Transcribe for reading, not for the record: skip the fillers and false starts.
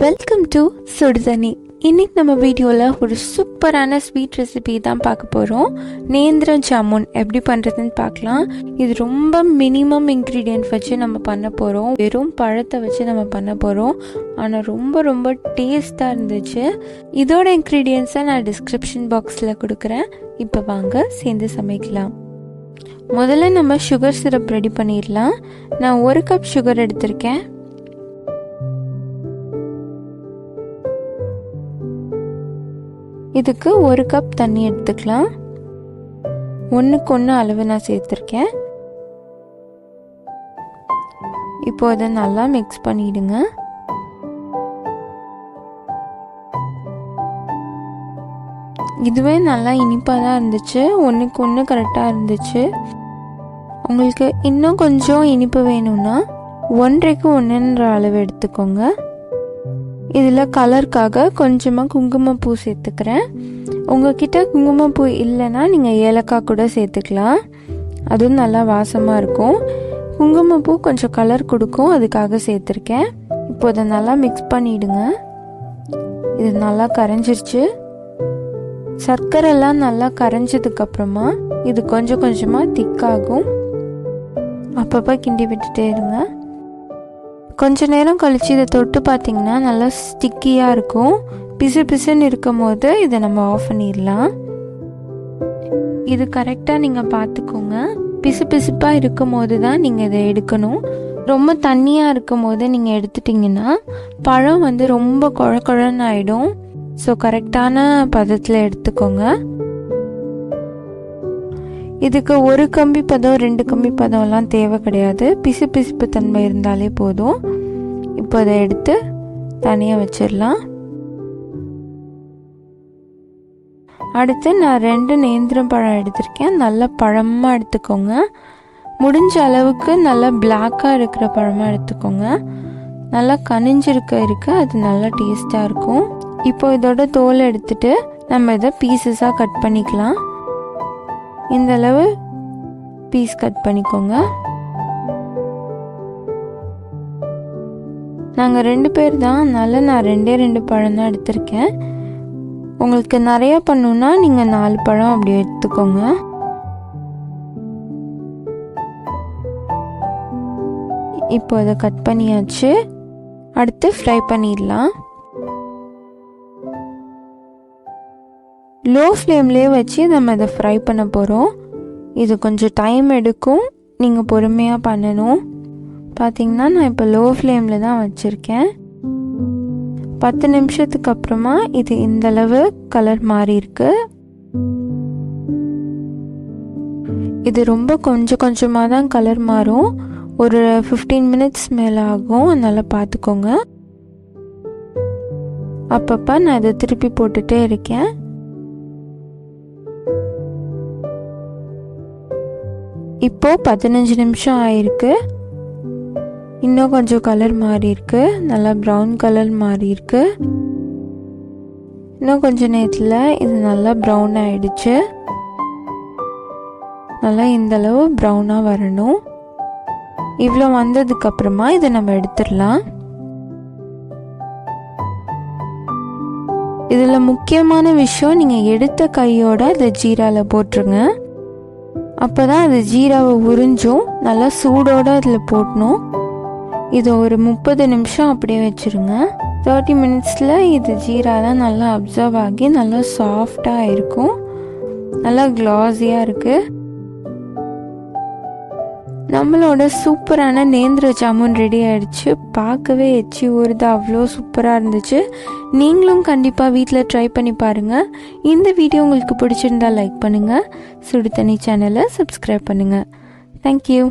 Welcome to சுடுதண்ணி. இன்னைக்கு நம்ம வீடியோவில் ஒரு சூப்பரான ஸ்வீட் ரெசிபி தான் பார்க்க போகிறோம். நேந்திரம் ஜாமுன் எப்படி பண்ணுறதுன்னு பார்க்கலாம். இது ரொம்ப மினிமம் இன்க்ரீடியன்ட் வச்சு நம்ம பண்ண போகிறோம். வெறும் பழத்தை வச்சு நம்ம பண்ண போகிறோம். ஆனால் ரொம்ப ரொம்ப டேஸ்ட்டாக இருந்துச்சு. இதோட இன்க்ரீடியன்ஸை நான் டிஸ்கிரிப்ஷன் பாக்ஸில் கொடுக்குறேன். இப்போ வாங்க சேர்ந்து சமைக்கலாம். முதல்ல நம்ம சுகர் சிரப் ரெடி பண்ணிடலாம். நான் 1 கப் சுகர் எடுத்திருக்கேன். இதுக்கு 1 கப் தண்ணி எடுத்துக்கலாம். 1க்கு 1 அளவு நான் சேர்த்துருக்கேன். இப்போ அதை நல்லா மிக்ஸ் பண்ணிடுங்க. இதுவே நல்லா இனிப்பாக தான் இருந்துச்சு. 1க்கு 1 கரெக்டாக இருந்துச்சு. உங்களுக்கு இன்னும் கொஞ்சம் இனிப்பு வேணும்னா 1.5க்கு 1ன்ற அளவு எடுத்துக்கோங்க. இதில் கலருக்காக கொஞ்சமாக குங்குமப்பூ சேர்த்துக்கிறேன். உங்ககிட்ட குங்குமப்பூ இல்லைன்னா நீங்கள் ஏலக்காய் கூட சேர்த்துக்கலாம். அதுவும் நல்லா வாசமாக இருக்கும். குங்குமப்பூ கொஞ்சம் கலர் கொடுக்கும், அதுக்காக சேர்த்துருக்கேன். இப்போ இதை நல்லா மிக்ஸ் பண்ணிவிடுங்க. இது நல்லா கரைஞ்சிருச்சு. சர்க்கரைலாம் நல்லா கரைஞ்சதுக்கப்புறமா இது கொஞ்சம் கொஞ்சமாக திக்காகும். அப்பப்போ கிண்டி விட்டுட்டே இருங்க. கொஞ்ச நேரம் கழித்து இதை தொட்டு பார்த்திங்கன்னா நல்லா ஸ்டிக்கியாக இருக்கும். பிசு பிசுன்னு இருக்கும் போது இதை நம்ம ஆஃப் பண்ணிடலாம். இது கரெக்டாக நீங்கள் பார்த்துக்கோங்க. பிசு பிசுப்பாக இருக்கும் போது தான் நீங்கள் இதை எடுக்கணும். ரொம்ப தண்ணியாக இருக்கும் போது நீங்கள் எடுத்துட்டிங்கன்னா பழம் ரொம்ப குழன்னு ஆகிடும். ஸோ கரெக்டான பதத்தில் எடுத்துக்கோங்க. இதுக்கு 1 கம்பி பதம் 2 கம்பி பதம்லாம் தேவை கிடையாது. பிசு பிசுப்பு தன்மை இருந்தாலே போதும். இப்போ அதை எடுத்து தனியாக வச்சிடலாம். அடுத்து நான் 2 நேந்திரம் பழம் எடுத்திருக்கேன். நல்லா பழமாக எடுத்துக்கோங்க. முடிஞ்ச அளவுக்கு நல்லா பிளாக்காக இருக்கிற பழமாக எடுத்துக்கோங்க. நல்லா கனிஞ்சிருக்க அது நல்லா டேஸ்ட்டாக இருக்கும். இப்போ இதோட தோலை எடுத்துட்டு நம்ம இதை பீசஸாக கட் பண்ணிக்கலாம். இந்த அளவு பீஸ் கட் பண்ணிக்கோங்க. நாங்கள் 2 பேர் தான், அதனால நான் 2 பழம் தான் எடுத்திருக்கேன். உங்களுக்கு நிறையா பண்ணணுன்னா நீங்கள் 4 பழம் அப்படி எடுத்துக்கோங்க. இப்போ அதை கட் பண்ணியாச்சு. அடுத்து ஃப்ரை பண்ணிடலாம். லோ ஃப்ளேம்லேயே வச்சு நம்ம இதை ஃப்ரை பண்ண போகிறோம். இது கொஞ்சம் டைம் எடுக்கும், நீங்கள் பொறுமையாக பண்ணணும். பார்த்திங்கன்னா நான் இப்போ லோ ஃப்ளேமில் தான் வச்சுருக்கேன். 10 நிமிஷத்துக்கு அப்புறமா இது இந்தளவு கலர் மாறி இருக்கு. இது ரொம்ப கொஞ்சமாக தான் கலர் மாறும். ஒரு 15 மினிட்ஸ் மேலே ஆகும், அதனால் பார்த்துக்கோங்க. அப்பப்போ நான் இதை திருப்பி போட்டுகிட்டே இருக்கேன். இப்போ 15 நிமிஷம் ஆயிருக்கு. இன்னும் கொஞ்சம் கலர் மாறி இருக்கு. நல்லா ப்ரௌன் கலர் மாறி இருக்கு. இன்னும் கொஞ்சம் நேரத்தில் இது நல்லா ப்ரௌன் ஆயிடுச்சு. நல்லா இந்தளவு ப்ரௌனாக வரணும். இவ்வளோ வந்ததுக்கப்புறமா இதை நம்ம எடுத்துடலாம். இதில் முக்கியமான விஷயம், நீங்கள் எடுத்த கையோட இதை ஜீராவில் போட்டுருங்க. அப்போ தான் அது ஜீராவை உறிஞ்சும். நல்லா சூடோடு அதில் போடணும். இது ஒரு 30 நிமிஷம் அப்படியே வச்சுருங்க. 30 மினிட்ஸில் இது ஜீராலாம் நல்லா அப்சர்வ் ஆகி நல்லா சாஃப்டாக இருக்கும். நல்லா க்ளாஸியாக இருக்குது. நம்மளோட சூப்பரான நேந்திர ஜாமுன் ரெடி ஆகிடுச்சு. பார்க்கவே எச்சி ஊறுது, அவ்வளோ சூப்பராக இருந்துச்சு. நீங்களும் கண்டிப்பாக வீட்டில் ட்ரை பண்ணி பாருங்கள். இந்த வீடியோ உங்களுக்கு பிடிச்சிருந்தா லைக் பண்ணுங்கள். சுடுதண்ணி சேனலை சப்ஸ்கிரைப் பண்ணுங்கள். தேங்க்யூ.